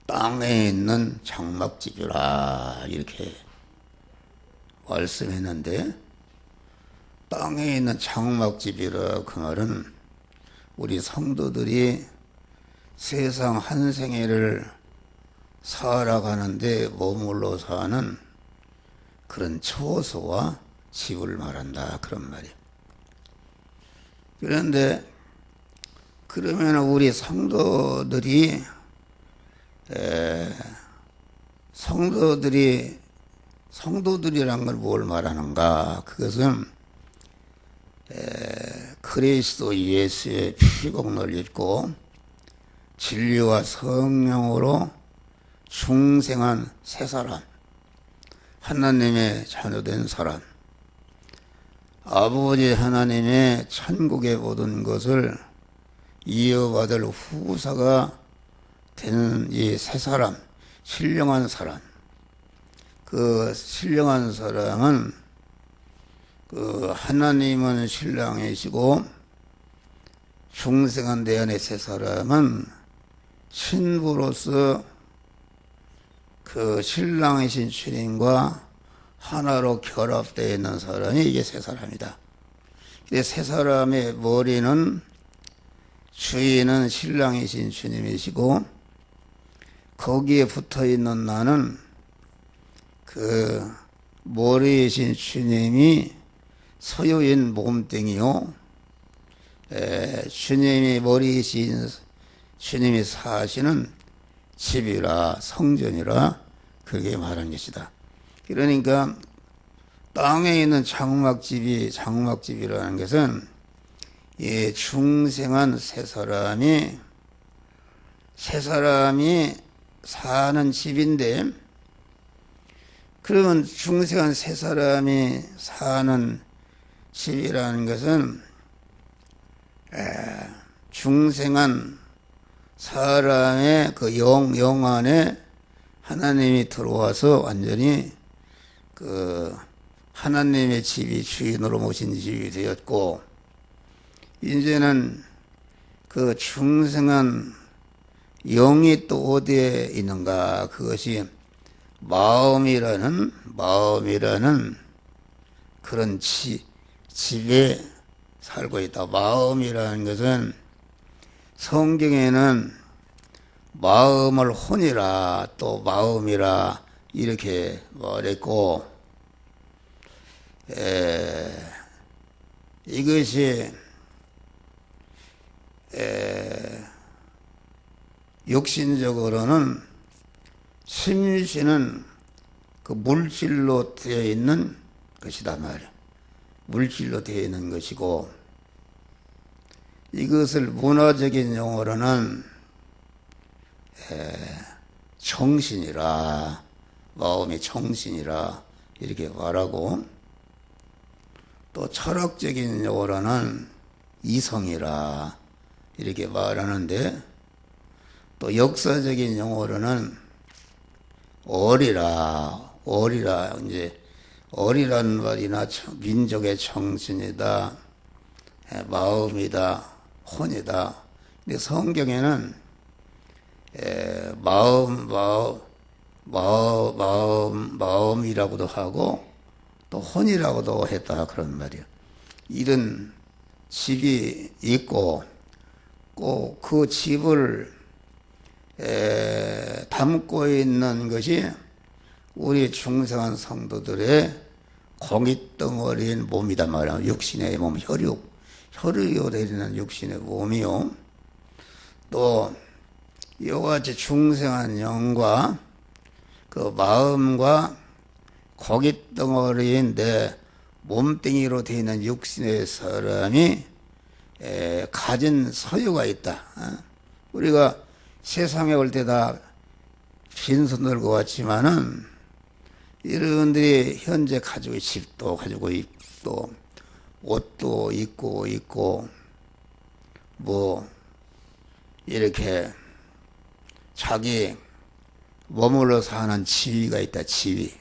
땅에 있는 장막집이라 이렇게 말씀했는데, 땅에 있는 장막집이라 그 말은 우리 성도들이 세상 한 생애를 살아가는데 머물러 사는 그런 처소와 집을 말한다, 그런 말이에요. 그런데 그러면 우리 성도들이란 걸 뭘 말하는가? 그것은 그리스도 예수의 피복을 입고 진리와 성령으로 중생한 새 사람, 하나님의 자녀된 사람, 아버지 하나님의 천국의 모든 것을 이어받을 후사가 되는 이 새 사람, 신령한 사람. 그 신령한 사람은 그 하나님은 신랑이시고 중생한 내 안의 새 사람은 신부로서 그 신랑이신 주님과 하나로 결합되어 있는 사람이 이게 새 사람이다. 근데 새 사람의 머리는 주인은 신랑이신 주님이시고 거기에 붙어 있는 나는 그 머리이신 주님이 소유인 몸뚱이요, 주님이 머리이신 주님이 사시는 집이라, 성전이라, 그게 말한 것이다. 그러니까 땅에 있는 장막집이라는 것은 이 중생한 새 사람이 사는 집인데, 그러면 중생한 새 사람이 사는 집이라는 것은 중생한 사람의 그 영 안에 하나님이 들어와서 완전히 그 하나님의 집이 주인으로 모신 집이 되었고, 이제는 그 중생한 영이 또 어디에 있는가? 그것이 마음이라는 그런 집에 살고 있다. 마음이라는 것은 성경에는 마음을 혼이라, 또 마음이라 이렇게 말했고, 이것이 육신적으로는 심신은 그 물질로 되어 있는 것이다 말이야. 물질로 되어 있는 것이고, 이것을 문화적인 용어로는 정신이라, 마음이 정신이라 이렇게 말하고, 또 철학적인 용어로는 이성이라 이렇게 말하는데, 또 역사적인 용어로는 어리라, 이제 어리란 말이나 민족의 정신이다, 마음이다, 혼이다. 근데 성경에는 마음이라고도 하고 또 혼이라고도 했다, 그런 말이에요. 이런 집이 있고 꼭 그 집을 담고 있는 것이 우리 중생한 성도들의 공깃덩어리인 몸이다 말이야. 육신의 몸, 혈육으로 되는 육신의 몸이요. 또 이와 같이 중생한 영과 그 마음과 고깃덩어리인 내 몸뚱이로 되어 있는 육신의 사람이 가진 소유가 있다. 우리가 세상에 올 때 다 빈손 들고 왔지만은 여러분들이 현재 가지고 집도 가지고 있고 옷도 입고 뭐 이렇게 자기 머물러 사는 지위가 있다. 지위.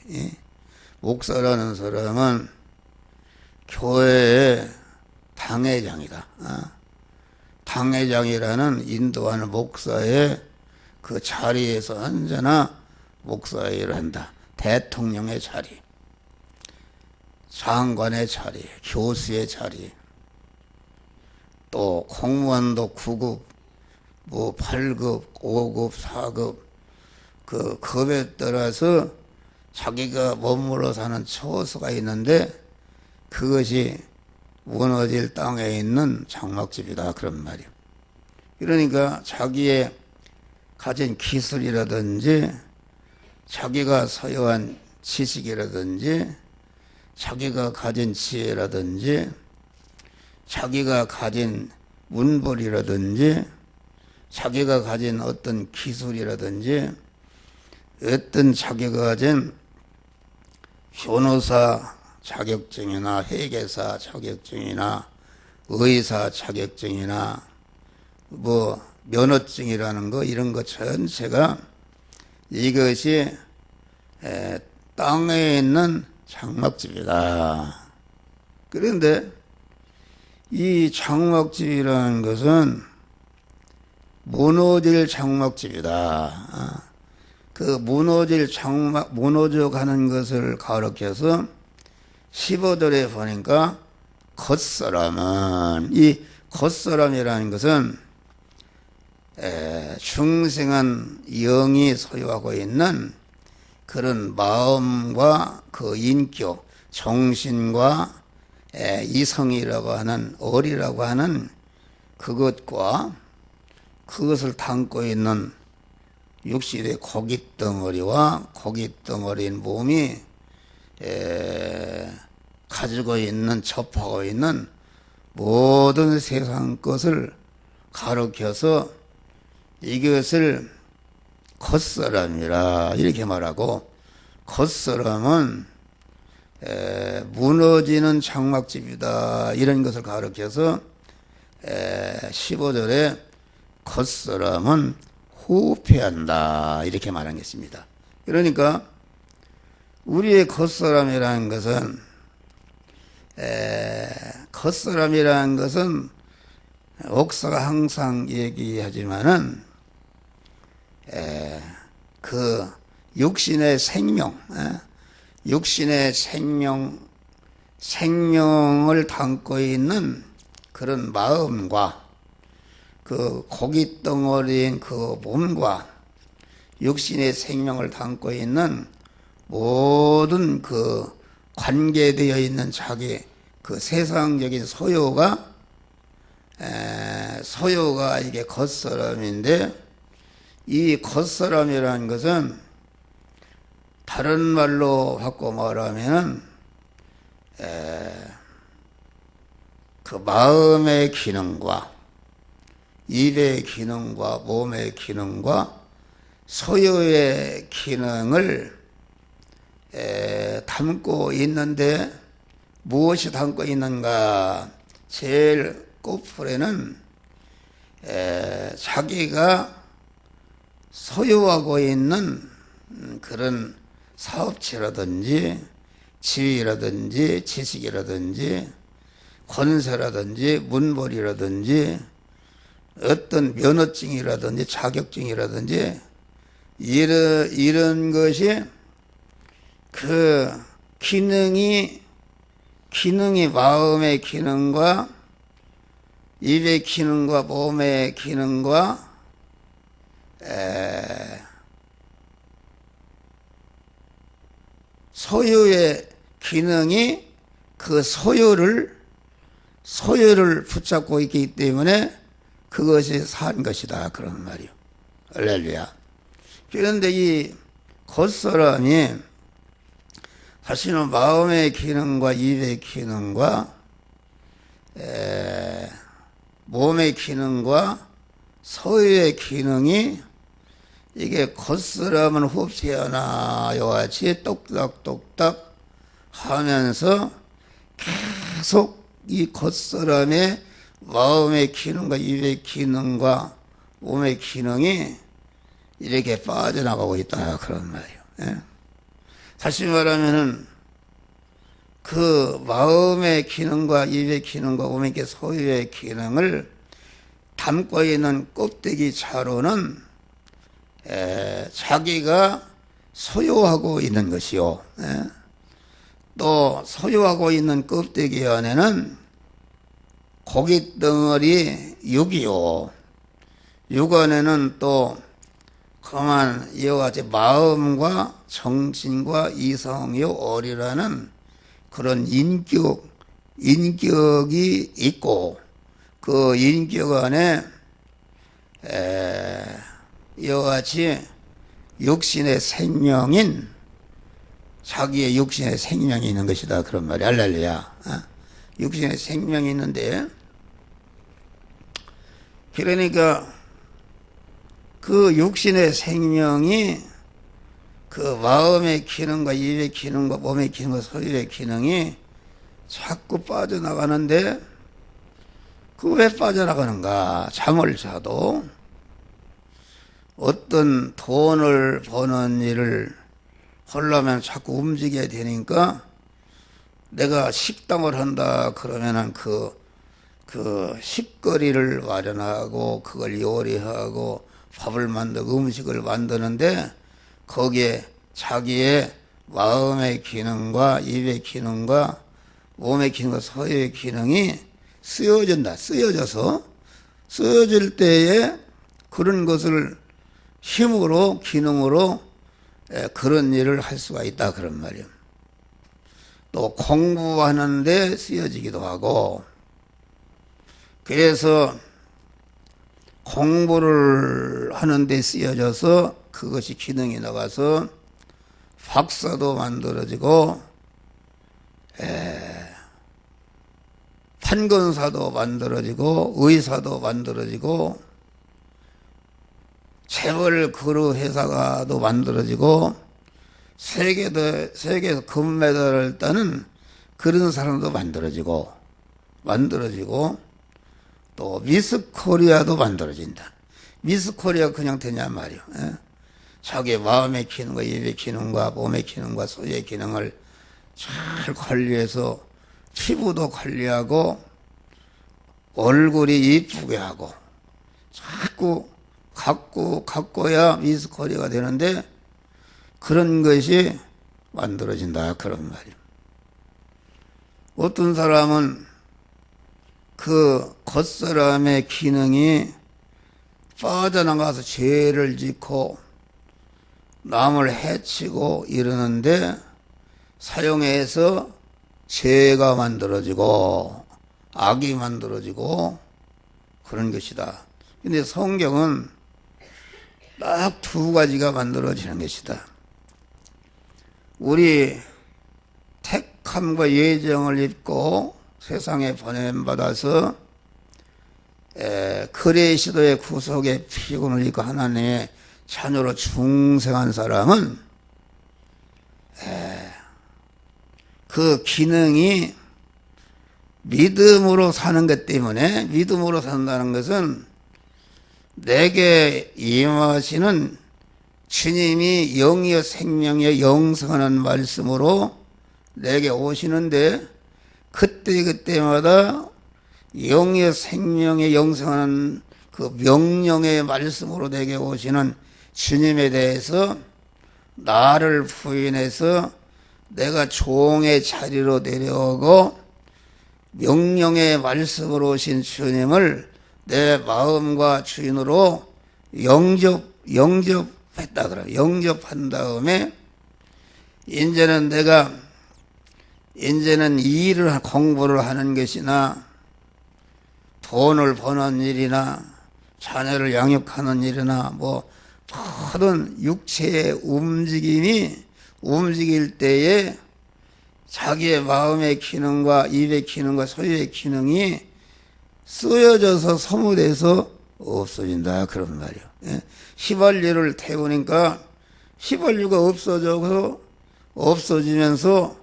목사라는 사람은 교회의 당회장이다. 당회장이라는 인도하는 목사의 그 자리에서 언제나 목사의 일을 한다. 대통령의 자리, 장관의 자리, 교수의 자리, 또 공무원도 9급, 뭐 8급, 5급, 4급 그 급에 따라서 자기가 머물러 사는 처소가 있는데 그것이 무너질 땅에 있는 장막집이다 그런 말이에요. 그러니까 자기의 가진 기술이라든지 자기가 소유한 지식이라든지 자기가 가진 지혜라든지 자기가 가진 문벌이라든지 자기가 가진 어떤 기술이라든지 어떤 자기가 가진 변호사 자격증이나 회계사 자격증이나 의사 자격증이나 뭐 면허증이라는 거 이런 것 전체가 이것이 땅에 있는 장막집이다. 그런데 이 장막집이라는 것은 무너질 장막집이다. 그 무너져 가는 것을 가르쳐서 15절에 보니까 겉사람은, 이 겉사람이라는 것은 중생한 영이 소유하고 있는 그런 마음과 그 인격, 정신과 이성이라고 하는 어리라고 하는 그것과 그것을 담고 있는 육신의 고깃덩어리와 고깃덩어리인 몸이 가지고 있는, 접하고 있는 모든 세상 것을 가르쳐서 이것을 겉사람이라 이렇게 말하고, 겉사람은 무너지는 장막집이다 이런 것을 가르쳐서 15절에 겉사람은 후패한다 이렇게 말한 것입니다. 그러니까 우리의 겉사람이라는 것은 겉사람이라는 것은 옥사가 항상 얘기하지만은 그 육신의 생명, 육신의 생명을 담고 있는 그런 마음과 그 고깃덩어리인 그 몸과 육신의 생명을 담고 있는 모든 그 관계되어 있는 자기 그 세상적인 소유가 이게 겉사람인데, 이 겉사람이라는 것은 다른 말로 바꿔 말하면 그 마음의 기능과 입의 기능과 몸의 기능과 소유의 기능을 담고 있는데, 무엇이 담고 있는가? 제일 끝풀에는 자기가 소유하고 있는 그런 사업체라든지 지위라든지 지식이라든지 권세라든지 문벌이라든지 어떤 면허증이라든지 자격증이라든지 이런 것이 그 기능이 마음의 기능과 입의 기능과 몸의 기능과 소유의 기능이 그 소유를 붙잡고 있기 때문에 그것이 산 것이다 그런 말이요. 할렐루야. 그런데 이 겉사람이 사실은 마음의 기능과 입의 기능과 몸의 기능과 소유의 기능이 이게 겉사람은 흡수하나 요같이 똑딱똑딱 하면서 계속 이 겉사람의 마음의 기능과 입의 기능과 몸의 기능이 이렇게 빠져나가고 있다 그런 말이에요. 다시 말하면은 그 마음의 기능과 입의 기능과 몸의 소유의 기능을 담고 있는 껍데기 차로는 자기가 소유하고 있는 것이요. 또 소유하고 있는 껍데기 안에는 고기 덩어리 육이요. 육 안에는 또 그만 이와 같이 마음과 정신과 이성이 어리라는 그런 인격이 있고, 그 인격 안에 이와 같이 육신의 생명인 자기의 육신의 생명이 있는 것이다, 그런 말이 할렐루야. 육신의 생명이 있는데, 그러니까 그 육신의 생명이 그 마음의 기능과 입의 기능과 몸의 기능과 소리의 기능이 자꾸 빠져나가는데, 그 왜 빠져나가는가? 잠을 자도 어떤 돈을 버는 일을 하려면 자꾸 움직여야 되니까, 내가 식당을 한다 그러면은 그 식거리를 마련하고 그걸 요리하고 밥을 만들고 음식을 만드는데, 거기에 자기의 마음의 기능과 입의 기능과 몸의 기능과 소의 기능이 쓰여져서 쓰여질 때에 그런 것을 힘으로 기능으로 그런 일을 할 수가 있다, 그런 말이에요. 또 공부하는데 쓰여지기도 하고, 그래서 공부를 하는데 쓰여져서 그것이 기능이 나가서 박사도 만들어지고 판검사도 만들어지고 의사도 만들어지고 재벌 그룹 회사가도 만들어지고 세계에서 금메달을 따는 그런 사람도 만들어지고 또 미스 코리아도 만들어진다. 미스 코리아 그냥 되냐 말이요. 자기 마음의 기능과 입의 기능과 몸의 기능과 소의 기능을 잘 관리해서 피부도 관리하고 얼굴이 이쁘게 하고 자꾸 갖고야 미스 코리아가 되는데, 그런 것이 만들어진다, 그런 말이에요. 어떤 사람은 그 겉사람의 기능이 빠져나가서 죄를 짓고 남을 해치고 이러는데, 사용해서 죄가 만들어지고 악이 만들어지고 그런 것이다. 근데 성경은 딱 두 가지가 만들어지는 것이다. 우리 택함과 예정을 입고 세상에 보냄받아서 그리스도의 구속의 피군을 입고 하나님의 자녀로 중생한 사람은 그 기능이 믿음으로 사는 것 때문에, 믿음으로 산다는 것은 내게 임하시는 주님이 영이여 생명이여 영성하는 말씀으로 내게 오시는데, 그때마다 영이여 생명의 영성하는 그 명령의 말씀으로 내게 오시는 주님에 대해서 나를 부인해서 내가 종의 자리로 내려오고 명령의 말씀으로 오신 주님을 내 마음과 주인으로 영접했다 그래요. 영접한 다음에 이제는 내가 일을 공부를 하는 것이나 돈을 버는 일이나 자녀를 양육하는 일이나 뭐 모든 육체의 움직일 때에 자기의 마음의 기능과 입의 기능과 소유의 기능이 쓰여져서 소모돼서 없어진다, 그런 말이에요. 휘발유를 태우니까 휘발유가 없어지면서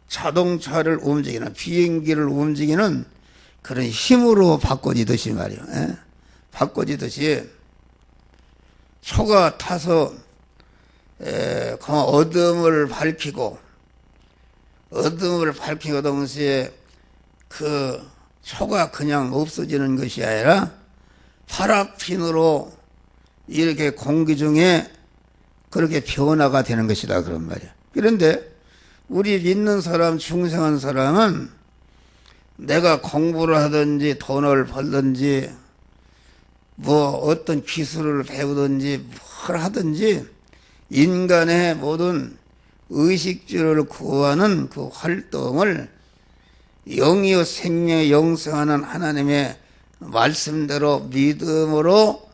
자동차를 움직이는, 비행기를 움직이는 그런 힘으로 바꿔지듯이 말이에요. 바꿔지듯이 초가 타서 어둠을 밝히고 동시에 그 초가 그냥 없어지는 것이 아니라 파라핀으로 이렇게 공기 중에 그렇게 변화가 되는 것이다 그런 말이야. 그런데 우리 믿는 사람, 중생한 사람은 내가 공부를 하든지 돈을 벌든지 뭐 어떤 기술을 배우든지 뭘 하든지 인간의 모든 의식주를 구하는 그 활동을 영이요 생명에 영생하는 하나님의 말씀대로 믿음으로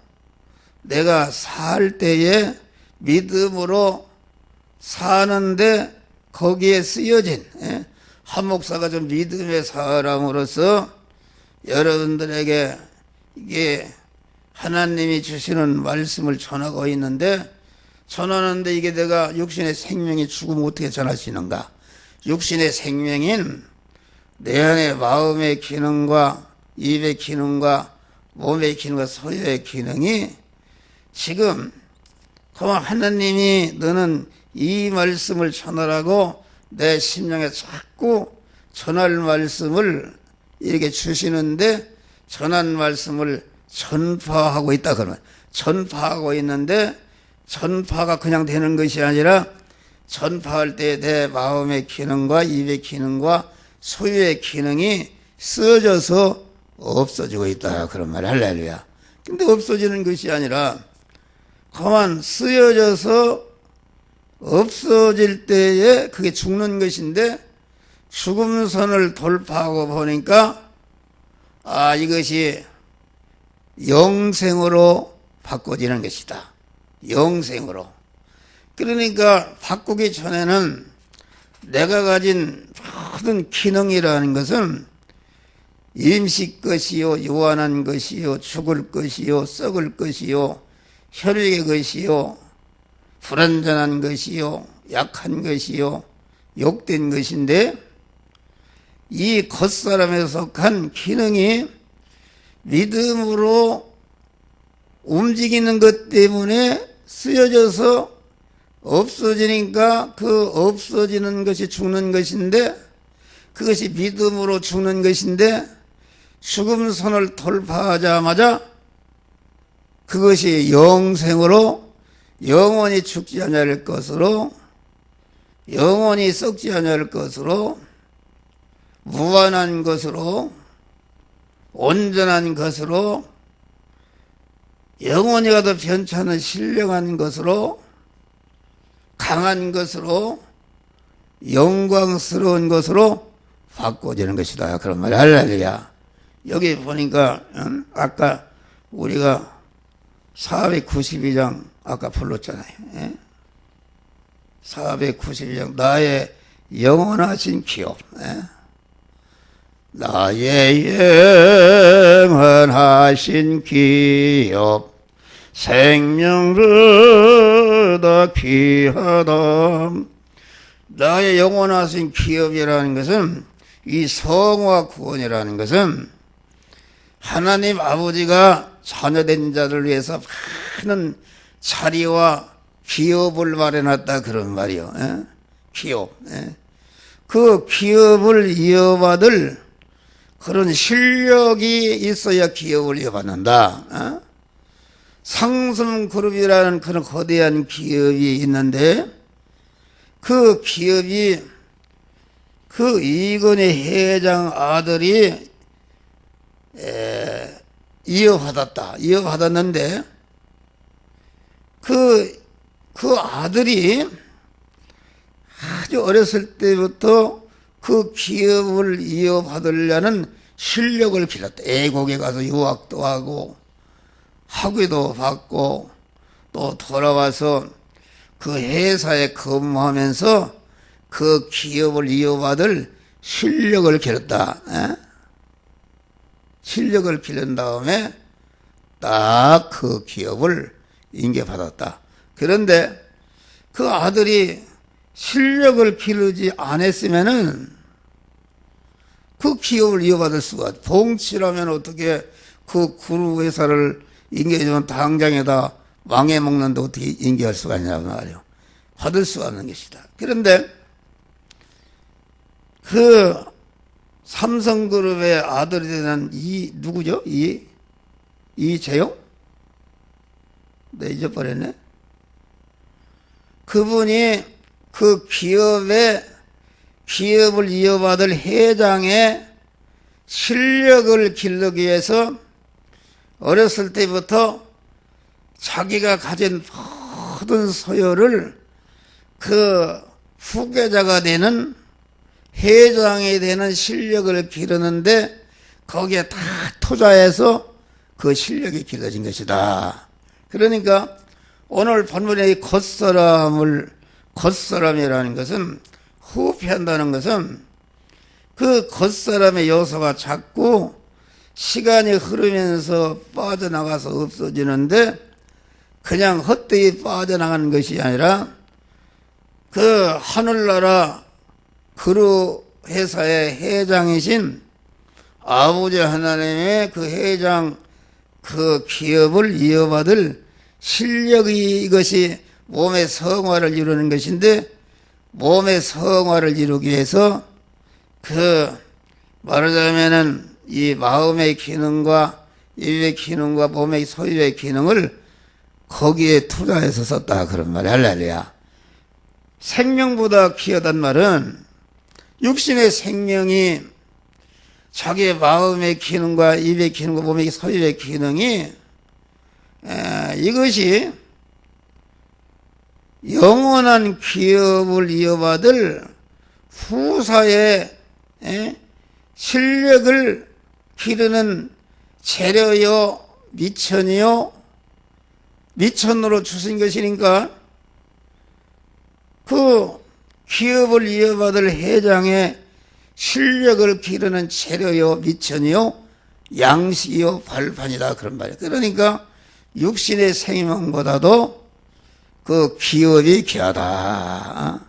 내가 살 때에 믿음으로 사는데 거기에 쓰여진 한 목사가 좀 믿음의 사람으로서 여러분들에게 이게 하나님이 주시는 말씀을 전하고 있는데 전하는데 이게 내가 육신의 생명이 죽으면 어떻게 전할 수 있는가? 육신의 생명인 내 안에 마음의 기능과 입의 기능과 몸의 기능과 소유의 기능이 지금 그만 하나님이 너는 이 말씀을 전하라고 내 심령에 자꾸 전할 말씀을 이렇게 주시는데 전한 말씀을 전파하고 있다 그러면 전파하고 있는데 전파가 그냥 되는 것이 아니라 전파할 때 내 마음의 기능과 입의 기능과 소유의 기능이 쓰여져서 없어지고 있다 그런 말 할렐루야. 근데 없어지는 것이 아니라 그만 쓰여져서 없어질 때에 그게 죽는 것인데 죽음선을 돌파하고 보니까 이것이 영생으로 바꿔지는 것이다. 영생으로. 그러니까 바꾸기 전에는 내가 가진 모든 기능이라는 것은 임시 것이요, 유한한 것이요, 죽을 것이요, 썩을 것이요, 혈육의 것이요, 불완전한 것이요, 약한 것이요, 욕된 것인데 이 겉사람에 속한 기능이 믿음으로 움직이는 것 때문에 쓰여져서 없어지니까 그 없어지는 것이 죽는 것인데 그것이 믿음으로 죽는 것인데 죽음선을 돌파하자마자 그것이 영생으로 영원히 죽지 않을 것으로 영원히 썩지 않을 것으로 무한한 것으로 온전한 것으로 영원히 가도 변찮은 신령한 것으로 강한 것으로 영광스러운 것으로 바꿔지는 것이다. 그런 말이 할렐루야. 여기 보니까 아까 우리가 492장 아까 불렀잖아요. 492장 나의 영원하신 기업. 나의 영원하신 기업 생명보다 귀하다. 나의 영원하신 기업이라는 것은 이 성화 구원이라는 것은 하나님 아버지가 자녀된 자를 위해서 많은 자리와 기업을 마련했다 그런 말이요. 기업. 그 기업을 이어받을 그런 실력이 있어야 기업을 이어받는다. 상승그룹이라는 그런 거대한 기업이 있는데 그 기업이 그 이건희 회장 아들이 이어받았는데 그 아들이 아주 어렸을 때부터 그 기업을 이어받으려는 실력을 길렀다. 애국에 가서 유학도 하고 학위도 받고 또 돌아와서 그 회사에 근무하면서 그 기업을 이어받을 실력을 길렀다. 실력을 기른 다음에 딱 그 기업을 인계받았다. 그런데 그 아들이 실력을 기르지 않았으면은 그 기업을 이어받을 수가, 봉치라면 어떻게 그 구루 회사를 인계해주면 당장에다 망해먹는데 어떻게 인계할 수가 있냐고 말이요. 받을 수가 없는 것이다. 그런데 그 삼성그룹의 아들이 되는 누구죠? 이재용? 내 잊어버렸네. 그분이 그 기업을 이어받을 회장의 실력을 기르기 위해서 어렸을 때부터 자기가 가진 모든 소유를 그 후계자가 되는 회장이 되는 실력을 기르는데 거기에 다 투자해서 그 실력이 길러진 것이다. 그러니까 오늘 본문의 이 겉사람이라는 것은 후피한다는 것은 그 겉사람의 요소가 자꾸 시간이 흐르면서 빠져나가서 없어지는데 그냥 헛되이 빠져나가는 것이 아니라 그 하늘나라 그루 회사의 회장이신 아버지 하나님의 그 회장 그 기업을 이어받을 실력이 이것이 몸의 성화를 이루는 것인데 몸의 성화를 이루기 위해서 그 말하자면은 이 마음의 기능과 입의 기능과 몸의 소유의 기능을 거기에 투자해서 썼다 그런 말이야. 할렐루야. 생명보다 귀하단 말은 육신의 생명이 자기의 마음의 기능과 입의 기능과 몸의 소유의 기능이 이것이 영원한 기업을 이어받을 후사의 실력을 기르는 재료요 미천이요 미천으로 주신 것이니까 그 기업을 이어받을 회장의 실력을 기르는 재료요 미천이요 양식이요 발판이다 그런 말이에요. 그러니까 육신의 생명보다도 그 기업이 귀하다.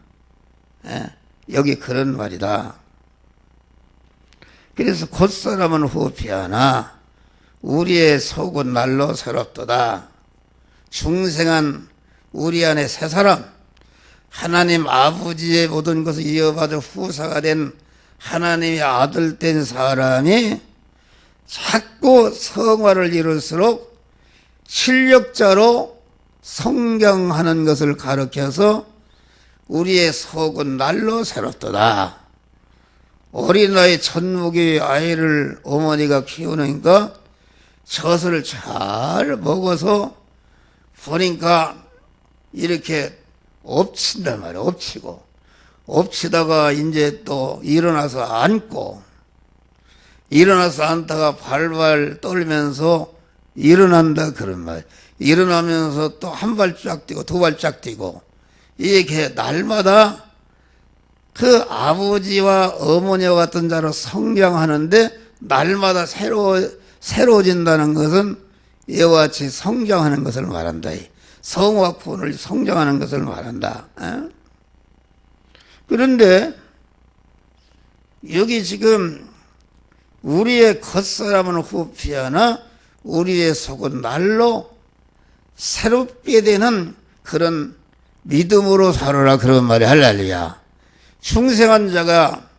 여기 그런 말이다. 그래서 겉사람은 후피하나 우리의 속은 날로 새롭도다. 중생한 우리 안에 새 사람, 하나님 아버지의 모든 것을 이어받아 후사가 된 하나님의 아들 된 사람이 자꾸 성화를 이룰수록 실력자로 성경하는 것을 가르쳐서 우리의 속은 날로 새롭도다. 어린아이 천국의 아이를 어머니가 키우니까 젖을 잘 먹어서 보니까 이렇게 엎친단 말이야. 엎치다가 이제 또 일어나서 앉고 일어나서 앉다가 발발 떨면서 일어난다 그런 말. 일어나면서 또 한 발짝 뛰고 두 발짝 뛰고 이렇게 날마다 그 아버지와 어머니와 같은 자로 성장하는데 날마다 새로워진다는 것은 이와 같이 성장하는 것을 말한다. 성화군을 성장하는 것을 말한다. 그런데 여기 지금 우리의 겉사람은 후피하나 우리의 속은 날로 새롭게 되는 그런 믿음으로 살아라 그런 말이 할렐루야. 중생한 자가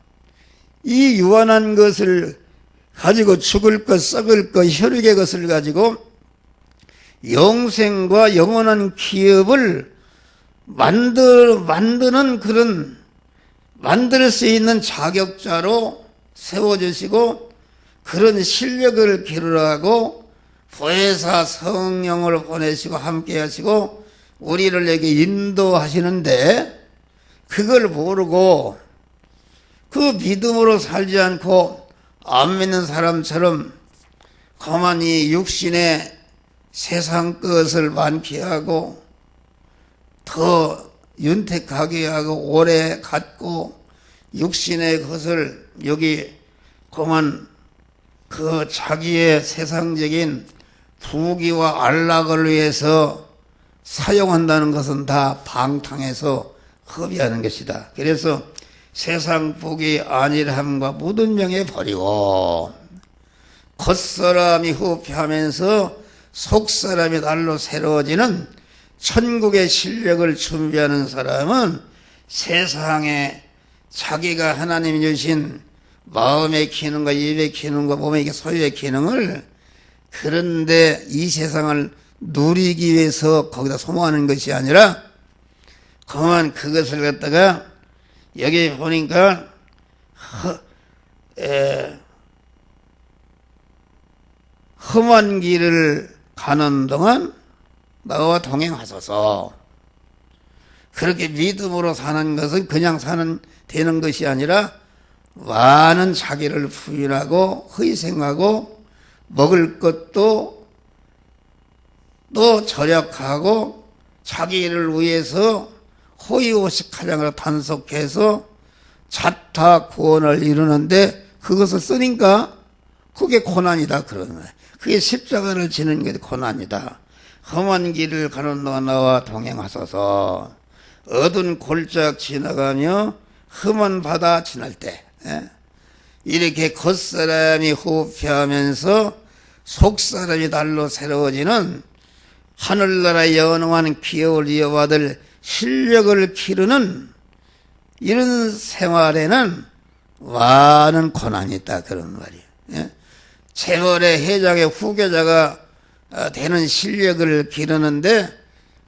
이 유한한 것을 가지고 죽을 것 썩을 것 혈육의 것을 가지고 영생과 영원한 기업을 만드는 그런 만들 수 있는 자격자로 세워주시고 그런 실력을 기르라고 보혜사 성령을 보내시고 함께 하시고 우리를 인도하시는데 그걸 모르고 그 믿음으로 살지 않고 안 믿는 사람처럼 가만히 육신의 세상 것을 많게하고 더 윤택하게 하고 오래 갖고 육신의 것을 여기 그만 그 자기의 세상적인 부귀와 안락을 위해서 사용한다는 것은 다 방탕해서 허비하는 것이다. 그래서 세상 복이 안일함과 묻은 명예 버리고 겉사람이 후피하면서 속사람이 날로 새로워지는 천국의 실력을 준비하는 사람은 세상에 자기가 하나님이 주신 마음의 기능과 입의 기능과 몸의 소유의 기능을 그런데 이 세상을 누리기 위해서 거기다 소모하는 것이 아니라 그만 그것을 갖다가 여기 보니까 험한 길을 가는 동안 나와 동행하소서. 그렇게 믿음으로 사는 것은 그냥 되는 것이 아니라 많은 자기를 부인하고 희생하고 먹을 것도 또 절약하고 자기를 위해서 호의호식하량을 단속해서 자타 구원을 이루는데 그것을 쓰니까 그게 고난이다 그러는 거예요. 그게 십자가를 지는 게 고난이다. 험한 길을 가는 동안 나와 동행하소서. 어두운 골짜기 지나가며 험한 바다 지날 때 이렇게 겉사람이 호흡하면서 속사람이 달로 새로워지는 하늘나라의 영원한 기업을 이어받을 실력을 기르는 이런 생활에는 많은 고난이 있다 그런 말이에요. 재벌의 회장의 후계자가 되는 실력을 기르는데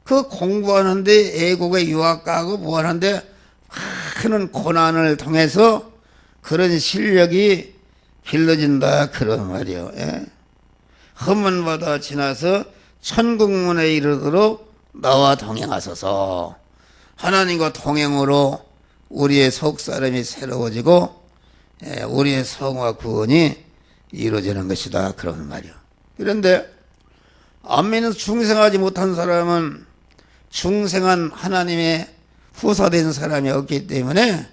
그 공부하는데 외국에 유학 가고 뭐 하는데 많은 고난을 통해서 그런 실력이 길러진다 그런 말이에요. 험한 바다 지나서 천국문에 이르도록 나와 동행하소서. 하나님과 동행으로 우리의 속사람이 새로워지고 우리의 성화 구원이 이루어지는 것이다 그런 말이요. 그런데 안 믿는 중생하지 못한 사람은 중생한 하나님의 후사된 사람이 없기 때문에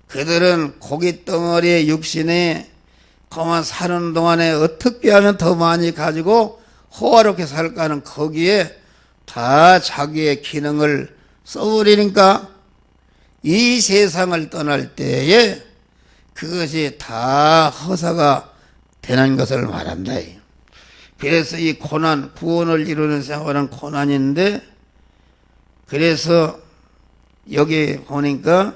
그들은 고깃덩어리의 육신에 그만 사는 동안에 어떻게 하면 더 많이 가지고 호화롭게 살까 하는 거기에 다 자기의 기능을 써버리니까 이 세상을 떠날 때에 그것이 다 허사가 되는 것을 말한다. 그래서 이 고난, 구원을 이루는 생활은 고난인데, 그래서 여기 보니까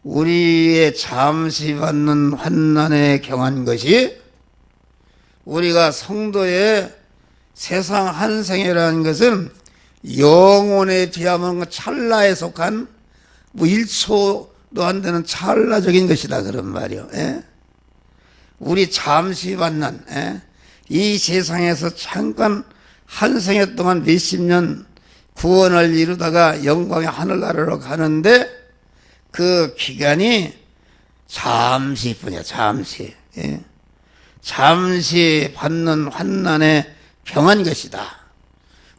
우리의 잠시 받는 환난에 경한 것이 우리가 성도의 세상 한생이라는 것은 영혼에 비하면 찰나에 속한 뭐 1초도 안 되는 찰나적인 것이다 그런 말이요. 우리 잠시 받는 이 세상에서 잠깐 한 생애 동안 몇십 년 구원을 이루다가 영광의 하늘나라로 가는데 그 기간이 잠시뿐이야. 잠시. 잠시 받는 환난에 경한 것이다.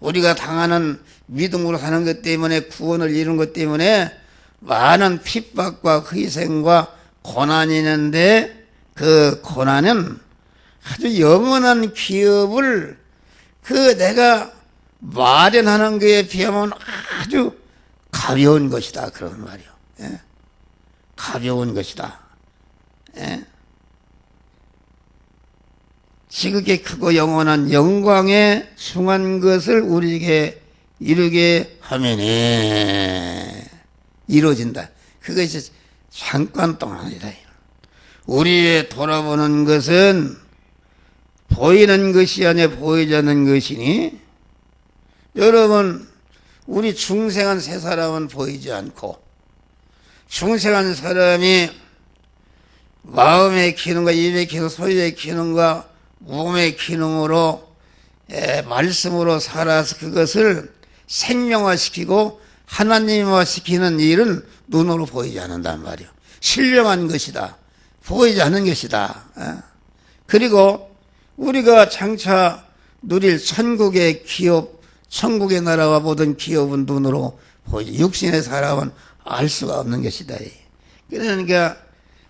우리가 당하는 믿음으로 사는 것 때문에 구원을 이룬 것 때문에 많은 핍박과 희생과 고난이 있는데 그 고난은 아주 영원한 기업을 그 내가 마련하는 것에 비하면 아주 가벼운 것이다 그런 말이요. 가벼운 것이다. 지극히 크고 영원한 영광에 숭한 것을 우리에게 이루게 하면은 이루어진다. 그것이 잠깐 동안이다. 우리의 돌아보는 것은 보이는 것이 아니라 보이지 않는 것이니, 여러분 우리 중생한 세 사람은 보이지 않고 중생한 사람이 마음의 기능과 입의 기능, 소유의 기능과 몸의 기능으로 말씀으로 살아서 그것을 생명화시키고 하나님화시키는 일은 눈으로 보이지 않는단 말이에요. 신령한 것이다. 보이지 않는 것이다. 그리고 우리가 장차 누릴 천국의 기업, 천국의 나라와 모든 기업은 눈으로 보이지, 육신의 사람은 알 수가 없는 것이다. 그러니까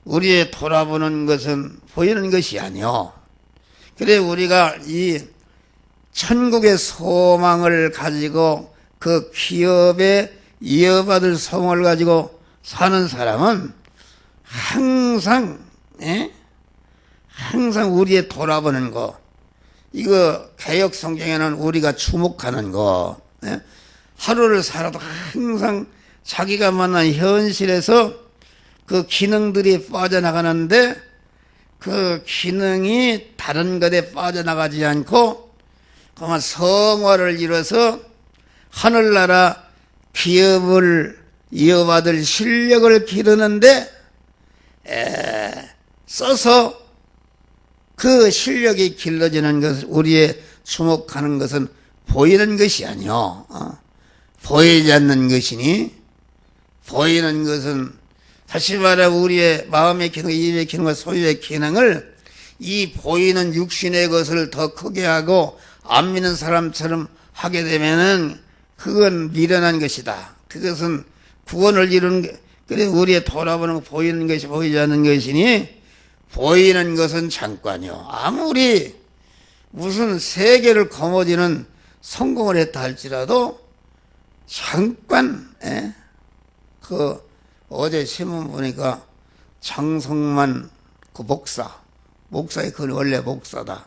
우리의 돌아보는 것은 보이는 것이 아니요. 그래 우리가 이 천국의 소망을 가지고 그 기업에 이어받을 소망을 가지고 사는 사람은 항상 우리의 돌아보는 거, 이거 개역 성경에는 우리가 주목하는 거, 하루를 살아도 항상 자기가 만난 현실에서 그 기능들이 빠져나가는데 그 기능이 다른 것에 빠져나가지 않고 그만 성화를 이뤄서 하늘나라 기업을 이어받을 실력을 기르는데 써서 그 실력이 길러지는 것을 우리의 주목하는 것은 보이는 것이 아니요. 보이지 않는 것이니 보이는 것은 다시 말해 우리의 마음의 기능, 입의 기능과 소유의 기능을 이 보이는 육신의 것을 더 크게 하고 안 믿는 사람처럼 하게 되면은 그건 미련한 것이다. 그것은 구원을 이루는 게, 그래 우리의 돌아보는 거 보이는 것이 보이지 않는 것이니 보이는 것은 잠깐이요. 아무리 무슨 세계를 거머쥐는 성공을 했다 할지라도 잠깐, 어제 신문 보니까 장성만 그 목사의 그 원래 목사다.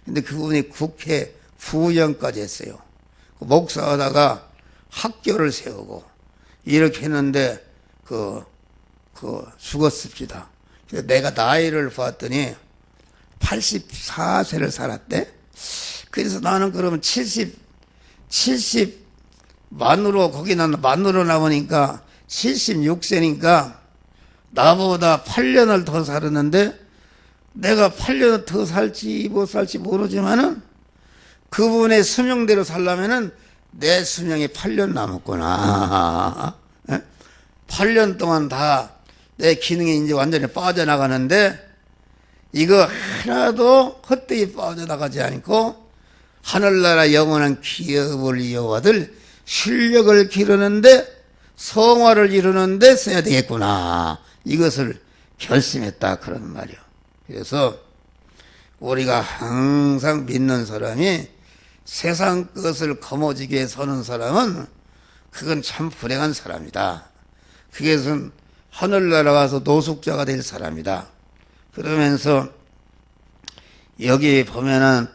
근데 그분이 국회 부의장까지 했어요. 그 목사하다가 학교를 세우고 이렇게 했는데 죽었습니다. 그래서 내가 나이를 봤더니 84세를 살았대. 그래서 나는 그러면 70 만으로 거기는 만으로 남으니까 76세니까 나보다 8년을 더 살았는데 내가 8년을 더 살지 못 살지 모르지만은 그분의 수명대로 살려면은 내 수명이 8년 남았구나. 8년 동안 다 내 기능이 이제 완전히 빠져나가는데 이거 하나도 헛되이 빠져나가지 않고 하늘나라 영원한 기업을 이어받을 실력을 기르는데 성화를 이루는데 써야 되겠구나. 이것을 결심했다 그런 말이요. 그래서 우리가 항상 믿는 사람이 세상 것을 거머쥐게 서는 사람은 그건 참 불행한 사람이다. 그것은 하늘나라 가서 노숙자가 될 사람이다. 그러면서 여기 보면은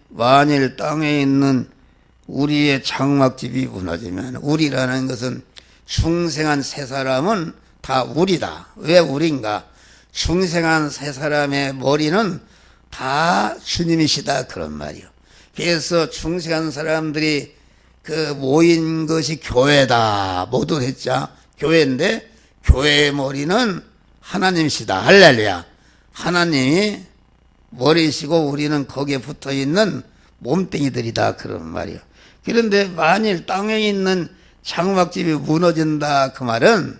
만일 땅에 있는 우리의 장막집이 무너지면 우리라는 것은 중생한 세 사람은 다 우리다. 왜 우리인가? 중생한 세 사람의 머리는 다 주님이시다 그런 말이요. 그래서 중생한 사람들이 그 모인 것이 교회다. 모두 했자 교회인데 교회의 머리는 하나님이시다. 할렐루야. 하나님이 머리시고 우리는 거기에 붙어 있는 몸뚱이들이다 그런 말이요. 그런데 만일 땅에 있는 장막집이 무너진다 그 말은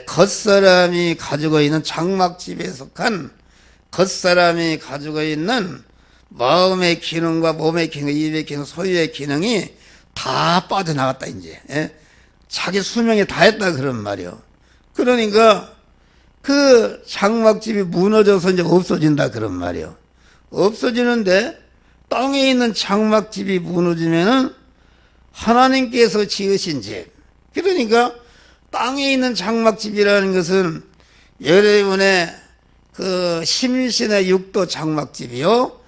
겉사람이 가지고 있는 장막집에 속한 겉사람이 가지고 있는 마음의 기능과 몸의 기능, 입의 기능, 소유의 기능이 다 빠져나갔다 이제. 자기 수명이 다 했다 그런 말이요. 그러니까 그 장막집이 무너져서 이제 없어진다 그런 말이요. 없어지는데 땅에 있는 장막집이 무너지면은 하나님께서 지으신 집. 그러니까 땅에 있는 장막집이라는 것은 여러분의 그 심신의 육도 장막집이요.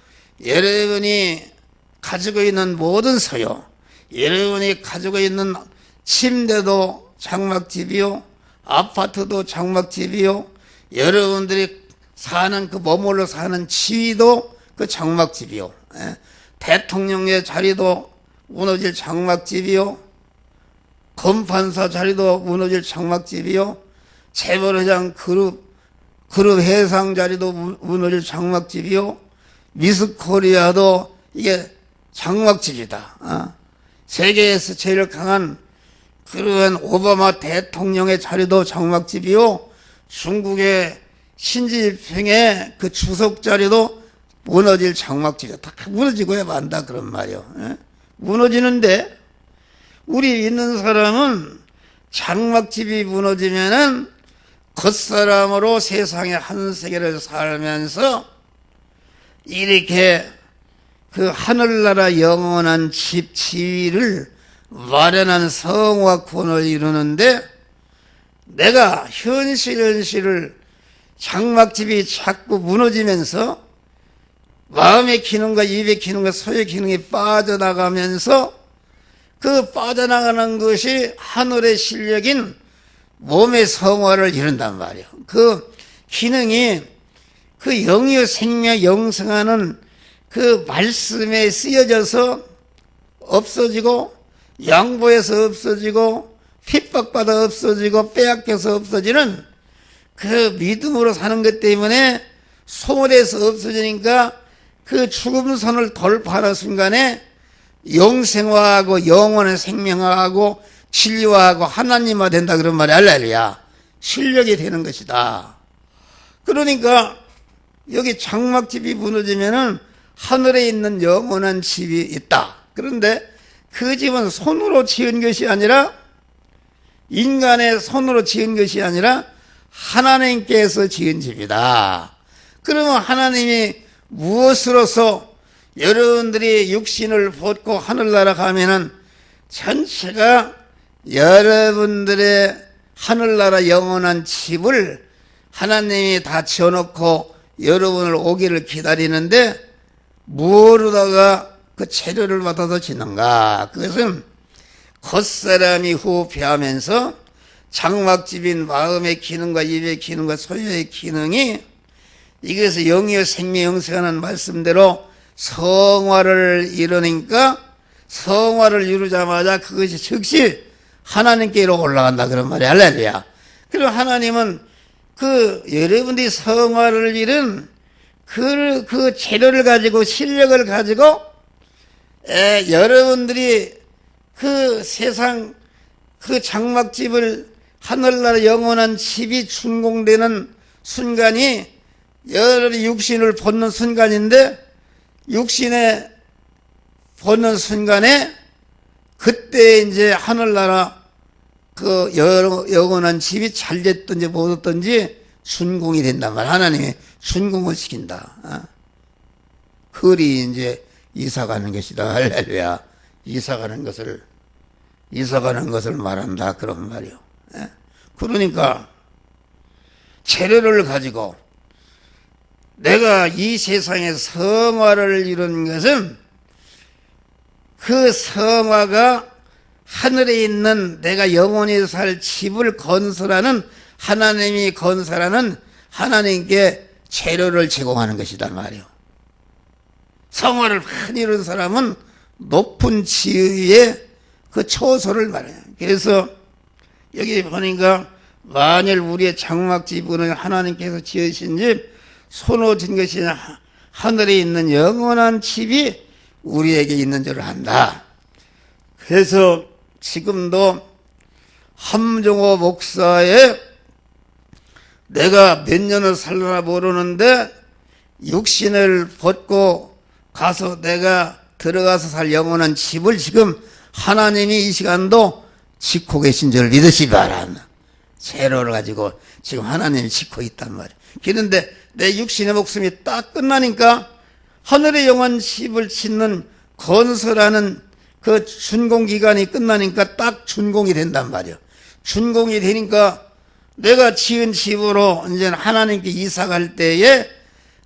여러분이 가지고 있는 모든 소유, 여러분이 가지고 있는 침대도 장막집이요. 아파트도 장막집이요. 여러분들이 사는 그 머물러 사는 지위도 그 장막집이요. 대통령의 자리도 무너질 장막집이요. 검판사 자리도 무너질 장막집이요. 재벌회장 그룹 회상 자리도 무너질 장막집이요. 미스코리아도 이게 장막집이다. 세계에서 제일 강한 그러한 오바마 대통령의 자리도 장막집이요. 중국의 신지핑의 그 주석 자리도 무너질 장막집이다. 다 무너지고야 만다 그런 말이요. 무너지는데 우리 있는 사람은 장막집이 무너지면은 겉사람으로 세상의 한 세계를 살면서 이렇게 그 하늘나라 영원한 집 지위를 마련한 성화 구원을 이루는데 내가 현실을 장막집이 자꾸 무너지면서 마음의 기능과 입의 기능과 소의 기능이 빠져나가면서 그 빠져나가는 것이 하늘의 실력인 몸의 성화를 이룬단 말이에요. 그 기능이 그 영유 생명 영생하는 그 말씀에 쓰여져서 없어지고 양보해서 없어지고 핍박받아 없어지고 빼앗겨서 없어지는 그 믿음으로 사는 것 때문에 소멸해서 없어지니까 그 죽음선을 돌파하는 순간에 영생화하고 영원의 생명화하고 진리화하고 하나님화 된다 그런 말이 할렐루야. 실력이 되는 것이다. 그러니까 여기 장막집이 무너지면은 하늘에 있는 영원한 집이 있다. 그런데 그 집은 손으로 지은 것이 아니라 인간의 손으로 지은 것이 아니라 하나님께서 지은 집이다. 그러면 하나님이 무엇으로서 여러분들이 육신을 벗고 하늘나라 가면은 전체가 여러분들의 하늘나라 영원한 집을 하나님이 다 지어놓고 여러분을 오기를 기다리는데 무엇으로다가 그 재료를 받아서 짓는가? 그것은 겉사람이 후패하면서 장막집인 마음의 기능과 입의 기능과 소유의 기능이 이것을 영이요 생명 영생하는 말씀대로 성화를 이루니까 성화를 이루자마자 그것이 즉시 하나님께로 올라간다 그런 말이야. 할렐루야. 그리고 하나님은 그 여러분들이 성화를 이룬 그 재료를 가지고 실력을 가지고 여러분들이 그 세상 그 장막집을 하늘나라 영원한 집이 준공되는 순간이 여러분이 육신을 벗는 순간인데 육신에 벗는 순간에 그때 이제 하늘나라 그 영원한 집이 잘 됐든지 못됐든지 준공이 된단 말이야. 하나님이 준공을 시킨다. 그리 이제 이사 가는 것이다. 할렐루야. 이사 가는 것을 말한다. 그런 말이요. 그러니까 재료를 가지고 내가 이 세상에 성화를 이룬 것은 그 성화가 하늘에 있는 내가 영원히 살 집을 건설하는 하나님이 건설하는 하나님께 재료를 제공하는 것이다 말이요. 성화를 많이 이룬 사람은 높은 지위의 그 초소를 말해요. 그래서 여기 보니까 만일 우리의 장막집은 하나님께서 지으신 집 손으로 진 것이 하늘에 있는 영원한 집이 우리에게 있는 줄 안다. 그래서 지금도 함정호 목사의 내가 몇 년을 살려나 모르는데 육신을 벗고 가서 내가 들어가서 살 영원한 집을 지금 하나님이 이 시간도 짓고 계신 줄 믿으시 바란다. 재료를 가지고 지금 하나님이 짓고 있단 말이에요. 그런데 내 육신의 목숨이 딱 끝나니까 하늘의 영원한 집을 짓는 건설하는 그 준공기간이 끝나니까 딱 준공이 된단 말이에요. 준공이 되니까 내가 지은 집으로 이제 하나님께 이사 갈 때에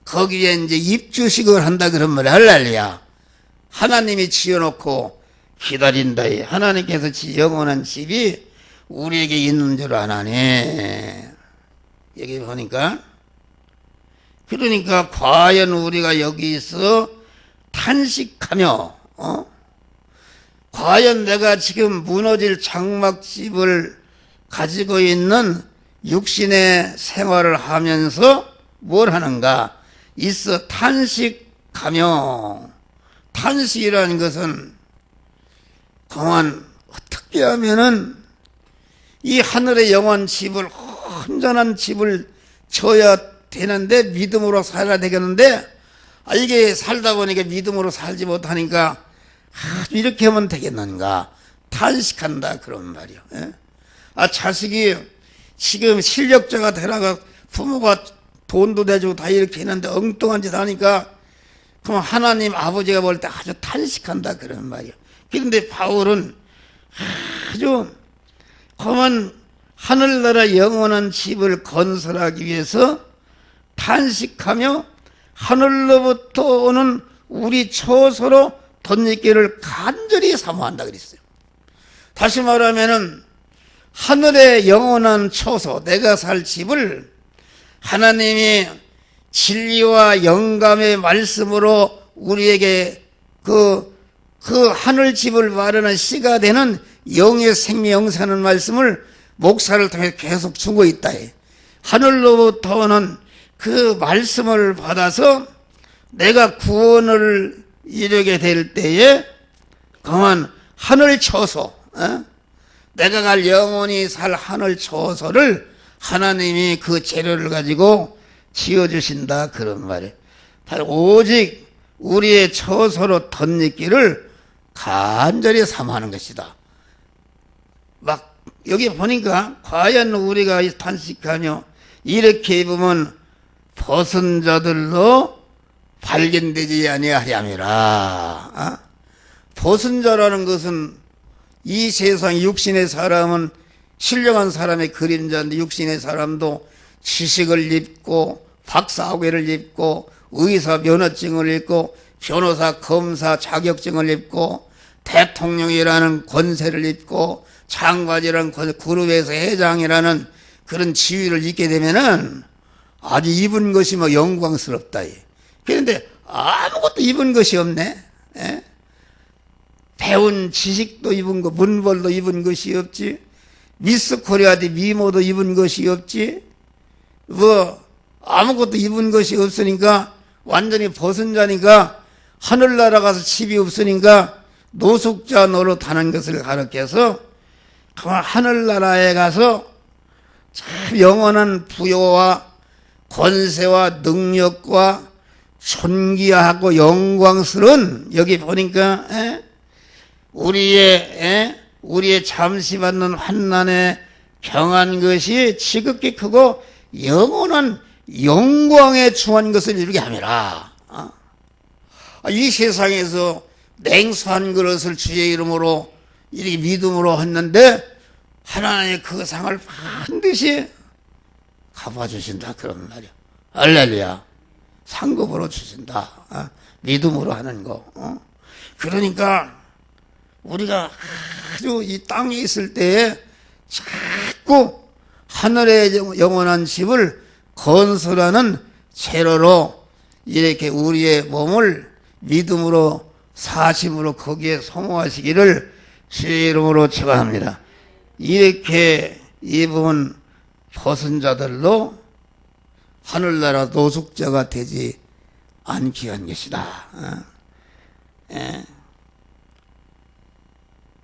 거기에 이제 입주식을 한다 그런 말이에요. 할렐루야. 하나님이 지어놓고 기다린다. 하나님께서 영원한 집이 우리에게 있는 줄 아나네. 여기 보니까 그러니까 과연 우리가 여기서 탄식하며 과연 내가 지금 무너질 장막집을 가지고 있는 육신의 생활을 하면서 뭘 하는가? 있어 탄식하며. 탄식이라는 것은 그만 어떻게 하면은 이 하늘의 영원한 집을 온전한 집을 져야 되는데 믿음으로 살아야 되겠는데 이게 살다 보니까 믿음으로 살지 못하니까 이렇게 하면 되겠는가 탄식한다 그런 말이요. 자식이 지금 실력자가 되라가 부모가 돈도 내주고 다 이렇게 했는데 엉뚱한 짓 하니까 그럼 하나님 아버지가 볼 때 아주 탄식한다 그런 말이요. 그런데 바울은 아주 그만 하늘나라 영원한 집을 건설하기 위해서 탄식하며 하늘로부터 오는 우리 초소로 덧입기를 간절히 사모한다 그랬어요. 다시 말하면은 하늘의 영원한 초소, 내가 살 집을 하나님이 진리와 영감의 말씀으로 우리에게 그 하늘집을 마련한 씨가 되는 영의 생명 영생하는 말씀을 목사를 통해 계속 주고 있다. 하늘로부터 오는 그 말씀을 받아서 내가 구원을 이루게 될 때에 그만 하늘 처소, 내가 갈 영원히 살 하늘 처소를 하나님이 그 재료를 가지고 지어주신다 그런 말이에요. 오직 우리의 처소로 덧입기를 간절히 삼하는 것이다. 막 여기 보니까 과연 우리가 탄식하며 이렇게 입으면 벗은 자들로 발견되지 아니하리함이라. 벗은 자라는 것은 이 세상 육신의 사람은 신령한 사람의 그림자인데 육신의 사람도 지식을 입고 박사학위를 입고 의사 면허증을 입고 변호사 검사 자격증을 입고 대통령이라는 권세를 입고 장관이라는 그룹에서 회장이라는 그런 지위를 입게 되면은 아주 입은 것이 뭐 영광스럽다. 그런데 아무것도 입은 것이 없네. 배운 지식도 입은 거, 문벌도 입은 것이 없지. 미스 코리아도 미모도 입은 것이 없지. 뭐 아무것도 입은 것이 없으니까 완전히 벗은 자니까 하늘나라 가서 집이 없으니까 노숙자 노릇하는 것을 가르쳐서 하늘나라에 가서 참 영원한 부여와 권세와 능력과 존귀하고 영광스러운 여기 보니까 우리의 잠시 받는 환난에 경한 것이 지극히 크고 영원한 영광에 중한 것을 이루게 함이라. 이 세상에서 냉수한 그릇을 주의 이름으로 이렇게 믿음으로 했는데 하나님의 그 상을 반드시 갚아주신다 그런 말이야. 할렐루야. 상급으로 주신다. 믿음으로 하는 거. 그러니까 우리가 아주 이 땅에 있을 때에 자꾸 하늘의 영원한 집을 건설하는 재료로 이렇게 우리의 몸을 믿음으로 사심으로 거기에 소모하시기를 주의 이름으로 축원합니다. 이렇게 입은 벗은 자들로 하늘나라 노숙자가 되지 않게 한 것이다.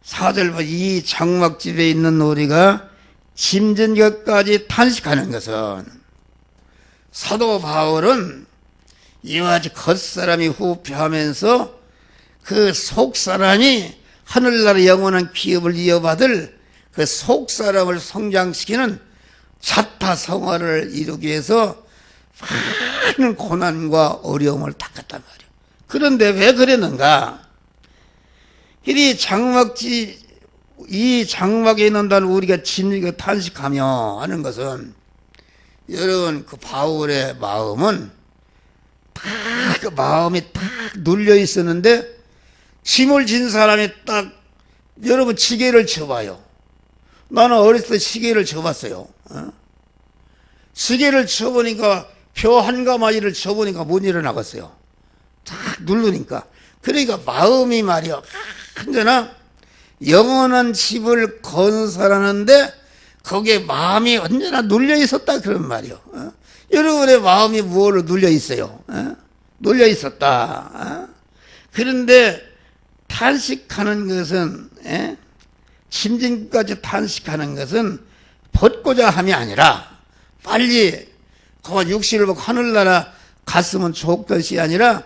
4절 이 장막집에 있는 우리가 짐진 것까지 탄식하는 것은 사도 바울은 이와 같이 겉사람이 후패하면서 그 속사람이 하늘나라 영원한 기업을 이어받을 그 속사람을 성장시키는 자타성화를 이루기 위해서 많은 고난과 어려움을 닦았단 말이에요. 그런데 왜 그랬는가? 이 장막에 있는다는 우리가 짐지게 탄식하며 하는 것은 여러분 그 바울의 마음은 그 마음이 딱 눌려 있었는데 짐을 진 사람이 딱 여러분 시계를 쳐봐요. 나는 어렸을 때 시계를 쳐봤어요. 시계를 쳐보니까 표 한 가마리를 쳐보니까 못 일어나겠어요. 딱 누르니까. 그러니까 마음이 말이야. 언제나 영원한 집을 건설하는데 거기에 마음이 언제나 눌려 있었다 그런 말이요. 여러분의 마음이 무엇으로 눌려 있어요? 눌려 있었다. 그런데 탄식하는 것은 심진까지 탄식하는 것은 벗고자 함이 아니라 빨리 그만 육신을 보고 하늘나라 갔으면 좋을 것이 아니라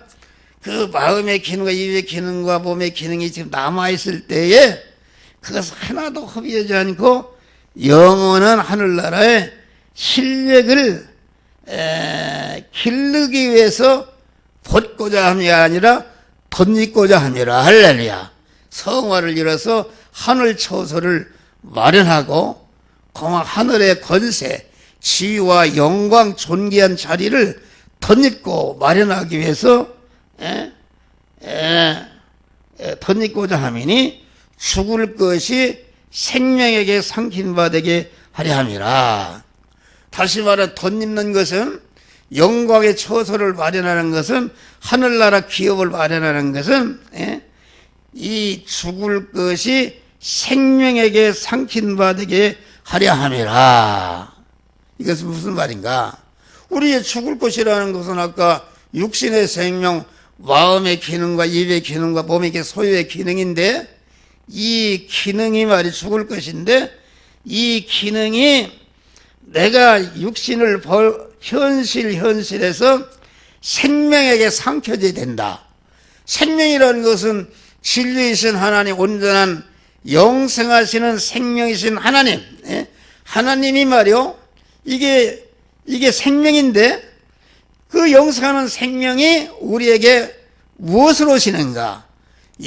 그 마음의 기능과 입의 기능과 몸의 기능이 지금 남아있을 때에 그것을 하나도 허비하지 않고 영원한 하늘나라의 실력을 기르기 위해서 벗고자 함이 아니라 덧입고자 함이라. 할렐루야. 성화를 이뤄서 하늘 처소를 마련하고 하늘의 권세 지위와 영광 존귀한 자리를 덧입고 마련하기 위해서 덧입고자 함이니 죽을 것이 생명에게 상힌 바 되게 하려 함이라. 다시 말해 덧입는 것은 영광의 처소를 마련하는 것은 하늘나라 기업을 마련하는 것은 이 죽을 것이 생명에게 상킨 바 되게 하려 함이라. 이것은 무슨 말인가? 우리의 죽을 것이라는 것은 아까 육신의 생명, 마음의 기능과 입의 기능과 몸의 소유의 기능인데 이 기능이 말이 죽을 것인데 이 기능이 내가 육신을 현실에서 생명에게 삼켜져야 된다. 생명이라는 것은 진리이신 하나님, 온전한 영생하시는 생명이신 하나님, 하나님이 말이요 이게 생명인데 그 영생하는 생명이 우리에게 무엇을 오시는가?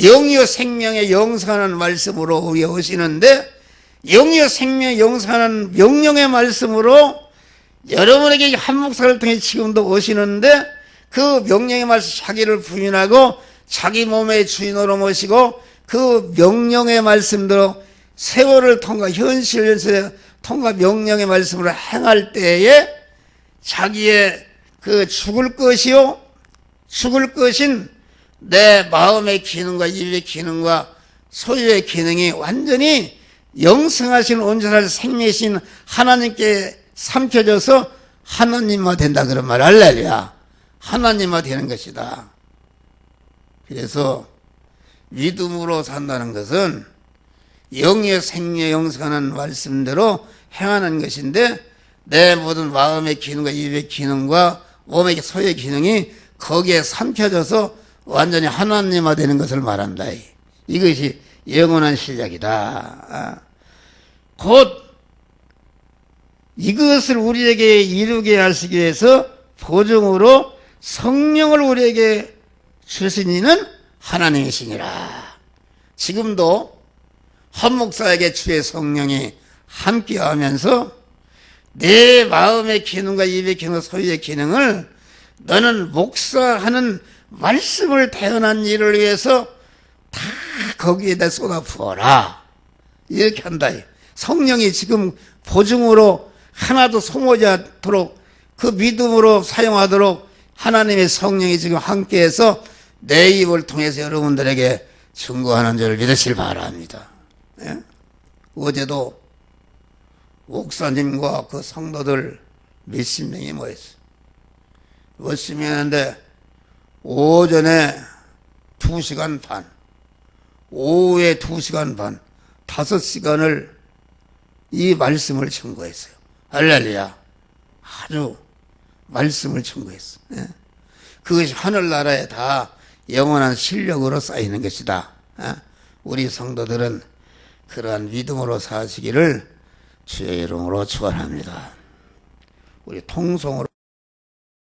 영이요 생명의 영생하는 말씀으로 우리에 오시는데 영이요 생명의 영생하는 명령의 말씀으로 여러분에게 한 목사를 통해 지금도 오시는데 그 명령의 말씀 자기를 부인하고 자기 몸의 주인으로 모시고 그 명령의 말씀대로 세월을 통과 현실에서 통과 명령의 말씀으로 행할 때에 자기의 그 죽을 것이요 죽을 것인 내 마음의 기능과 입의 기능과 소유의 기능이 완전히 영생하신 온전한 생명이신 하나님께 삼켜져서 하나님화 된다 그런 말. 할렐루야. 하나님화 되는 것이다. 그래서 믿음으로 산다는 것은 영의 생명 영생하는 말씀대로 행하는 것인데 내 모든 마음의 기능과 입의 기능과 몸의 소유의 기능이 거기에 삼켜져서 완전히 하나님화 되는 것을 말한다. 이것이 영원한 시작이다. 곧 이것을 우리에게 이루게 하시기 위해서 보증으로 성령을 우리에게 주신 이는 하나님이시니라. 지금도 한 목사에게 주의 성령이 함께하면서 내 마음의 기능과 입의 기능, 소유의 기능을 너는 목사하는 말씀을 태어난 일을 위해서 다 거기에다 쏟아 부어라. 이렇게 한다. 성령이 지금 보증으로 하나도 소모하지 않도록 그 믿음으로 사용하도록 하나님의 성령이 지금 함께해서 내 입을 통해서 여러분들에게 증거하는 줄을 믿으시길 바랍니다. 예? 어제도 목사님과 그 성도들 몇십 명이 모였어요. 열심히 했는데 오전에 2시간 반, 오후에 2시간 반, 5시간을 이 말씀을 청구했어요. 할렐루야. 아주 말씀을 청구했어. 예? 그것이 하늘나라에 다 영원한 실력으로 쌓이는 것이다. 예? 우리 성도들은 그러한 믿음으로 사시기를 주의 이름으로 축원합니다. 우리 통성으로